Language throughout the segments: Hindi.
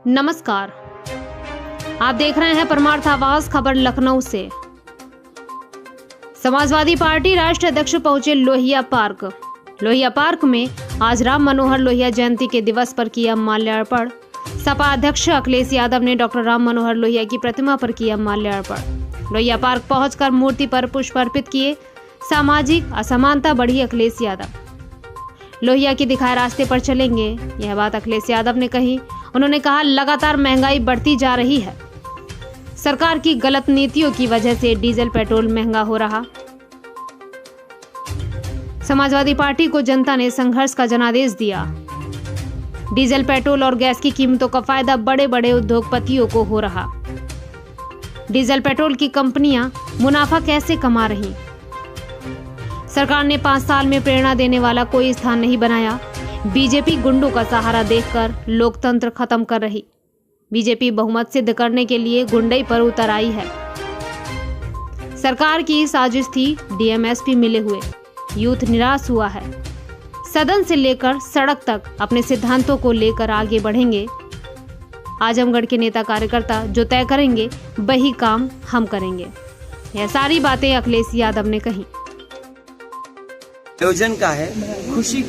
नमस्कार, आप देख रहे हैं परमार्थ आवाज खबर लखनऊ से। समाजवादी पार्टी राष्ट्रीय अध्यक्ष पहुंचे लोहिया पार्क। लोहिया पार्क में आज राम मनोहर लोहिया जयंती के दिवस पर किया माल्यार्पण। सपा अध्यक्ष अखिलेश यादव ने डॉक्टर राम मनोहर लोहिया की प्रतिमा पर किया माल्यार्पण। लोहिया पार्क पहुंचकर मूर्ति पर पुष्प अर्पित किए। सामाजिक असमानता बढ़ी, अखिलेश यादव लोहिया के दिखाए रास्ते पर चलेंगे, यह बात अखिलेश यादव ने कही। उन्होंने कहा, लगातार महंगाई बढ़ती जा रही है। सरकार की गलत नीतियों की वजह से डीजल पेट्रोल महंगा हो रहा। समाजवादी पार्टी को जनता ने संघर्ष का जनादेश दिया। डीजल पेट्रोल और गैस की कीमतों का फायदा बड़े बड़े उद्योगपतियों को हो रहा। डीजल पेट्रोल की कंपनियां मुनाफा कैसे कमा रही। सरकार ने 5 साल में प्रेरणा देने वाला कोई स्थान नहीं बनाया। बीजेपी गुंडों का सहारा देखकर लोकतंत्र खत्म कर रही। बीजेपी बहुमत सिद्ध करने के लिए गुंडई पर उतर आई है। सरकार की साजिश थी डीएमएसपी मिले हुए। यूथ निराश हुआ है। सदन से लेकर सड़क तक अपने सिद्धांतों को लेकर आगे बढ़ेंगे। आजमगढ़ के नेता कार्यकर्ता जो तय करेंगे वही काम हम करेंगे। यह सारी बातें अखिलेश यादव ने कही। आयोजन का है, खुशी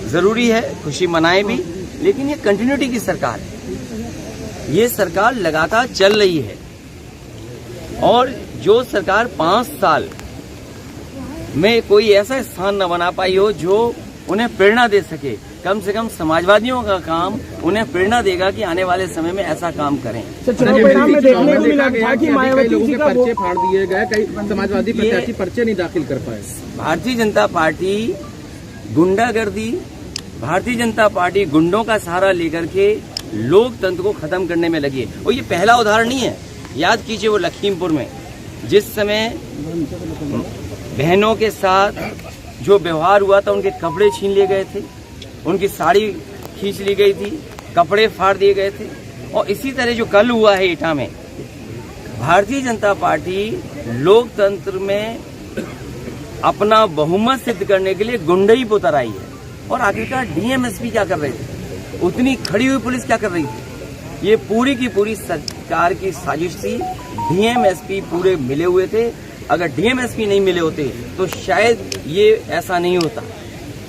जरूरी है, खुशी मनाए भी, लेकिन ये कंटिन्यूटी की सरकार है। ये सरकार लगातार चल रही है और जो सरकार 5 साल में कोई ऐसा स्थान न बना पाई हो जो उन्हें प्रेरणा दे सके, कम से कम समाजवादियों का काम उन्हें प्रेरणा देगा कि आने वाले समय में ऐसा काम करें। चुनाव परिणाम में देखने को मिला था कि मायावती जी का पर्चे फाड़ दिए गए, कई समाजवादी प्रत्याशी पर्चे नहीं दाखिल कर पाए। भारतीय जनता पार्टी गुंडागर्दी, भारतीय जनता पार्टी गुंडों का सहारा लेकर के लोकतंत्र को खत्म करने में लगी है। और ये पहला उदाहरण नहीं है। याद कीजिए वो लखीमपुर में जिस समय बहनों के साथ जो व्यवहार हुआ था, उनके कपड़े छीन लिए गए थे, उनकी साड़ी खींच ली गई थी, कपड़े फाड़ दिए गए थे। और इसी तरह जो कल हुआ है एटा में, भारतीय जनता पार्टी लोकतंत्र में अपना बहुमत सिद्ध करने के लिए गुंडई पर उतर आई है। और आखिरकार डीएमएसपी क्या कर रहे थे, उतनी खड़ी हुई पुलिस क्या कर रही थी। ये पूरी की पूरी सरकार की साजिश थी। डीएमएसपी पूरे मिले हुए थे। अगर डीएमएसपी नहीं मिले होते तो शायद ये ऐसा नहीं होता।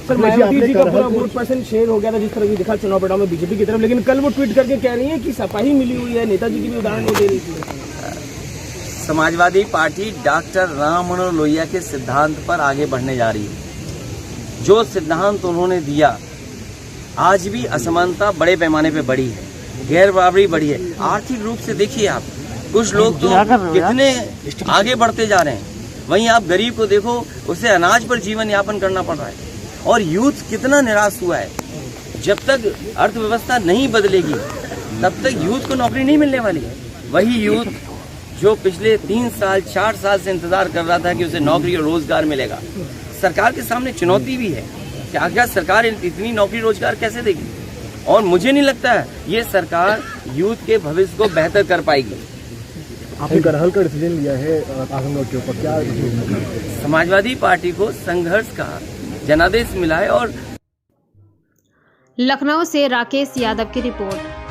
सर, मायावती जी का पूरा वोट परसेंट शेयर हो गया था जिस तरह भी दिखा चुनाव परिणाम में बीजेपी की तरफ, लेकिन कल वो ट्वीट करके कह रही है कि सपा ही मिली हुई है। नेताजी की भी उदाहरण नहीं दे रही थी। समाजवादी पार्टी डॉक्टर राम मनोहर लोहिया के सिद्धांत पर आगे बढ़ने जा रही है। जो सिद्धांत उन्होंने दिया, आज भी असमानता बड़े पैमाने पे बढ़ी है, गैर बराबरी बढ़ी है। आर्थिक रूप से देखिए आप, कुछ लोग तो कितने आगे बढ़ते जा रहे हैं, वहीं आप गरीब को देखो, उसे अनाज पर जीवन यापन करना पड़ रहा है। और यूथ कितना निराश हुआ है। जब तक अर्थव्यवस्था नहीं बदलेगी तब तक यूथ को नौकरी नहीं मिलने वाली है। वही यूथ जो पिछले 3 साल 4 साल से इंतजार कर रहा था कि उसे नौकरी और रोजगार मिलेगा। सरकार के सामने चुनौती भी है कि आखिर सरकार इतनी नौकरी रोजगार कैसे देगी। और मुझे नहीं लगता है ये सरकार यूथ के भविष्य को बेहतर कर पाएगी। आपने करहल का डिसीजन लिया है आजमगढ़ के ऊपर, क्या समाजवादी पार्टी को संघर्ष का जनादेश मिला है। और लखनऊ से राकेश यादव की रिपोर्ट।